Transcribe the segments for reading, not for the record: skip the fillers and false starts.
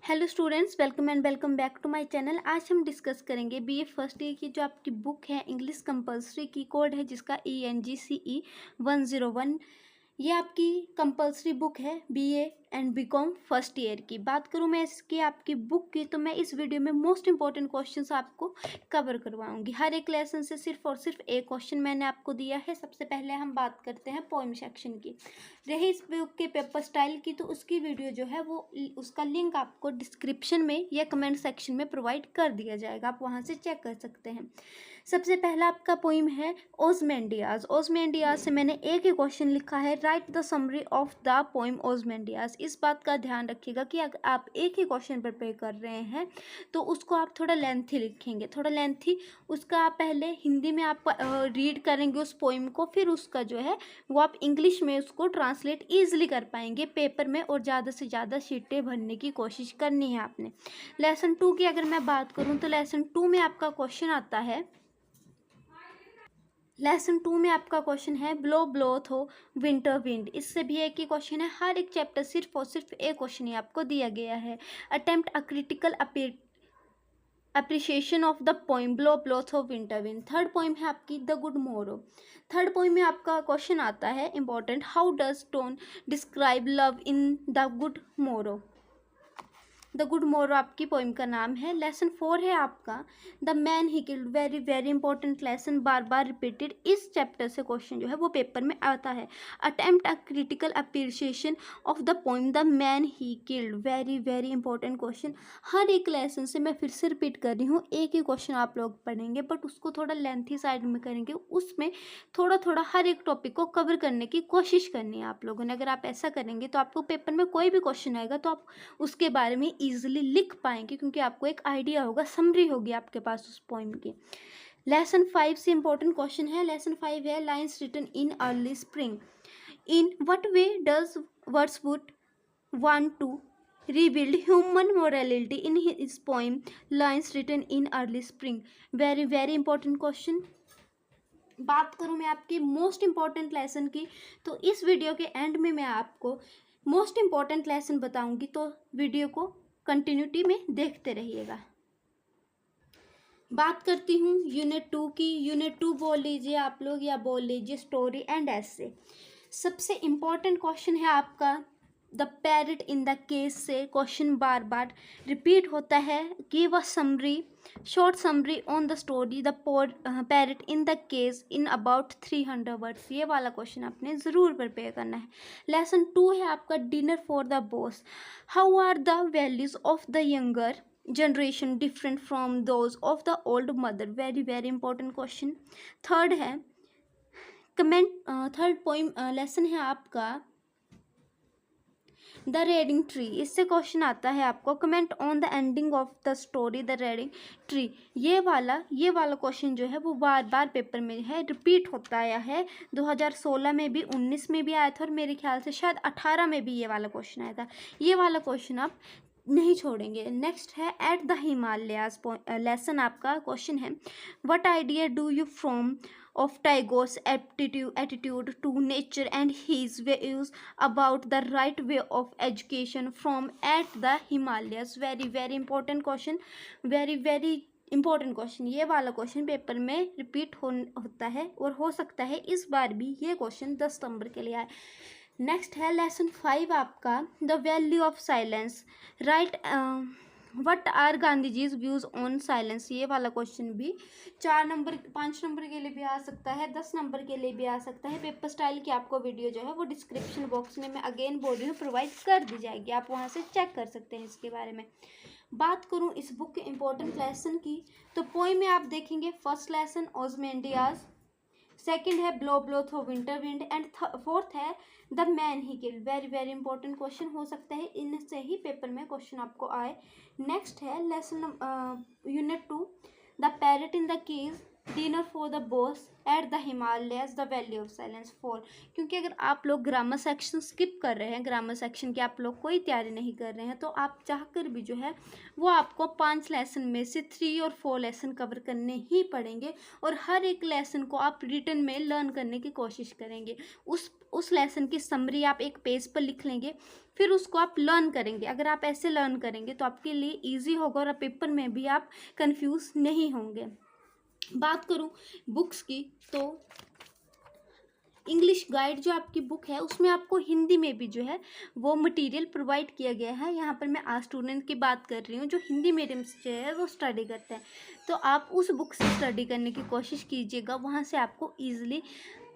Hello students, welcome and welcome back to my channel. आज हम discuss करेंगे BA first year की जो आपकी बुक है इंग्लिश कंपलसरी की कोड है जिसका ENGCE 101। ये आपकी कंपलसरी बुक है BA and BCom first year की। बात करूँ मैं इसकी आपकी बुक की तो मैं इस वीडियो में मोस्ट इंपॉर्टेंट क्वेश्चंस आपको कवर करवाऊंगी। हर एक लेसन से सिर्फ और सिर्फ एक क्वेश्चन मैंने आपको दिया है। सबसे पहले हम बात करते हैं पोएम सेक्शन की। रही इस बुक के पेपर स्टाइल की तो उसकी वीडियो जो है वो उसका लिंक आपको डिस्क्रिप्शन में या कमेंट सेक्शन में प्रोवाइड कर दिया जाएगा, आप वहाँ से चेक कर सकते हैं। सबसे पहला आपका पोइम है ओज़मेंडियास। ओज़मेंडियास से मैंने एक ही क्वेश्चन लिखा है, write the summary of the poem Ozymandias. इस बात का ध्यान रखिएगा कि अगर आप एक ही क्वेश्चन प्रिपेयर कर रहे हैं तो उसको आप थोड़ा लेंथी लिखेंगे, थोड़ा लेंथी। उसका आप पहले हिंदी में आप रीड करेंगे उस पोइम को, फिर उसका जो है वो आप इंग्लिश में उसको ट्रांसलेट ईजिली कर पाएंगे पेपर में, और ज़्यादा से ज़्यादा शीटें भरने की कोशिश करनी है आपने। लेसन 2 की अगर मैं बात करूँ तो लेसन 2 में आपका क्वेश्चन आता है, लेसन 2 में आपका क्वेश्चन है ब्लो ब्लो थो विंटर विंड। इससे भी एक ही क्वेश्चन है, हर एक चैप्टर सिर्फ और सिर्फ एक क्वेश्चन ही आपको दिया गया है। Attempt a critical appreciation of the poem blow blow थो विंटर विंड। थर्ड पोइम है आपकी द गुड मोरो। थर्ड पोइम में आपका क्वेश्चन आता है important, how does tone describe love in the good मोरो। द गुड मोरो आपकी पोइम का नाम है। लेसन 4 है आपका the man he killed. Very very important lesson, बार बार रिपीटेड। इस चैप्टर से क्वेश्चन जो है वो पेपर में आता है। Attempt a critical appreciation of the poem the man he killed. Very very important question. हर एक लेसन से मैं फिर से रिपीट कर रही हूँ, एक ही क्वेश्चन आप लोग पढ़ेंगे बट उसको थोड़ा लेंथी साइड में करेंगे, उसमें थोड़ा थोड़ा हर एक टॉपिक को कवर करने की कोशिश करनी है आप लोगों ने। अगर आप ऐसा करेंगे तो आपको पेपर में कोई भी क्वेश्चन आएगा तो आप उसके बारे में ईजिली लिख पाएंगे, क्योंकि आपको एक आइडिया होगा, समरी होगी आपके पास उस पोइम की। लेसन 5 से इंपॉर्टेंट क्वेश्चन है। लेसन 5 है lines written in early spring. In what way does Wordsworth want to rebuild human morality in his poem lines written in early spring? very very important question। बात करूं मैं आपकी most important lesson की तो इस video के and में मैं आपको मोस्ट इंपॉर्टेंट लेसन बताऊंगी, तो वीडियो को कंटिन्यूटी में देखते रहिएगा। बात करती हूँ यूनिट 2 की। यूनिट 2 बोल लीजिए आप लोग या बोल लीजिए स्टोरी एंड ऐसे। सबसे इम्पॉर्टेंट क्वेश्चन है आपका the parrot in the case से क्वेश्चन बार बार रिपीट होता है। Give a summary, short summary on the story the parrot in the case in about 300 words. ये वाला क्वेश्चन आपने ज़रूर प्रिपेयर करना है। लेसन 2 है आपका dinner for the boss. How are the values of the younger generation different from those of the old mother. Very very important question. Third है comment. Third poem lesson है आपका the reading tree. इससे question आता है आपको comment on the ending of the story the reading tree. ये वाला question जो है वो बार बार पेपर में है, रिपीट होता आया है। 2016 में भी, 19 में भी आया था और मेरे ख्याल से शायद 18 में भी ये वाला क्वेश्चन आया था। ये वाला क्वेश्चन आप नहीं छोड़ेंगे। नेक्स्ट है एट द हिमालयाज। लेसन आपका क्वेश्चन है what idea do you from of Tagore's attitude to nature and his views about the right way of education from at the Himalayas। very very important question, very very important question। ये वाला question paper में repeat होता है और हो सकता है इस बार भी ये क्वेश्चन 10 नंबर के लिए आए। नेक्स्ट है लेसन 5 आपका the value of silence. Right what are Gandhi ji's views on silence. ये वाला क्वेश्चन भी 4 नंबर 5 नंबर के लिए भी आ सकता है, 10 नंबर के लिए भी आ सकता है। पेपर स्टाइल की आपको वीडियो जो है वो डिस्क्रिप्शन बॉक्स में मैं अगेन बोल रही हूँ प्रोवाइड कर दी जाएगी, आप वहाँ से चेक कर सकते हैं इसके बारे में। बात करूँ इस बुक के इंपॉर्टेंट लेसन की तो पोइम में आप देखेंगे फर्स्ट लेसन ओज़मेंडियास, सेकंड है ब्लो ब्लो थो विंटर विंड एंड फोर्थ है the man he killed. Very very important question हो सकता है, इनसे ही पेपर में क्वेश्चन आपको आए। नेक्स्ट है lesson unit 2 the parrot in the cage dinner for the boss at the Himalayas the valley of silence 4। क्योंकि अगर आप लोग ग्रामर सेक्शन स्किप कर रहे हैं, ग्रामर सेक्शन की आप लोग कोई तैयारी नहीं कर रहे हैं, तो आप चाहकर भी जो है वो आपको 5 लेसन में से 3 और 4 लेसन कवर करने ही पड़ेंगे। और हर एक लेसन को आप रिटन में लर्न करने की कोशिश करेंगे। उस लेसन की समरी आप एक पेज पर लिख लेंगे, फिर उसको आप लर्न करेंगे। अगर आप ऐसे लर्न करेंगे तो आपके लिए ईजी होगा और पेपर में भी आप कन्फ्यूज़ नहीं होंगे। बात करूं बुक्स की, तो इंग्लिश गाइड जो आपकी बुक है उसमें आपको हिंदी में भी जो है वो मटेरियल प्रोवाइड किया गया है। यहाँ पर मैं आज स्टूडेंट की बात कर रही हूँ जो हिंदी मीडियम से है वो स्टडी करते हैं, तो आप उस बुक से स्टडी करने की कोशिश कीजिएगा, वहाँ से आपको ईजिली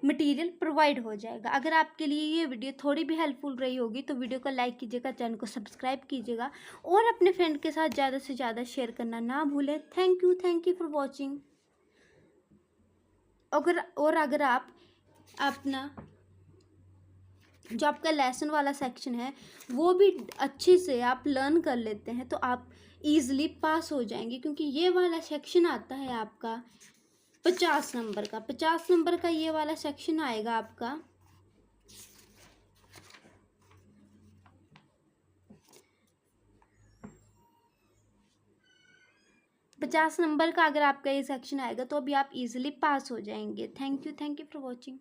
मटेरियल प्रोवाइड हो जाएगा। अगर आपके लिए ये वीडियो थोड़ी भी हेल्पफुल रही होगी तो वीडियो को लाइक कीजिएगा, चैनल को सब्सक्राइब कीजिएगा और अपने फ्रेंड के साथ ज़्यादा से ज़्यादा शेयर करना ना भूलें। Thank you for watching. अगर आप अपना जो आपका लेसन वाला सेक्शन है वो भी अच्छे से आप लर्न कर लेते हैं तो आप इजीली पास हो जाएंगे। क्योंकि ये वाला सेक्शन आता है आपका 50 नंबर का, 50 नंबर का ये वाला सेक्शन आएगा आपका 50 नंबर का। अगर आपका ये सेक्शन आएगा तो अभी आप इजीली पास हो जाएंगे। Thank you for watching.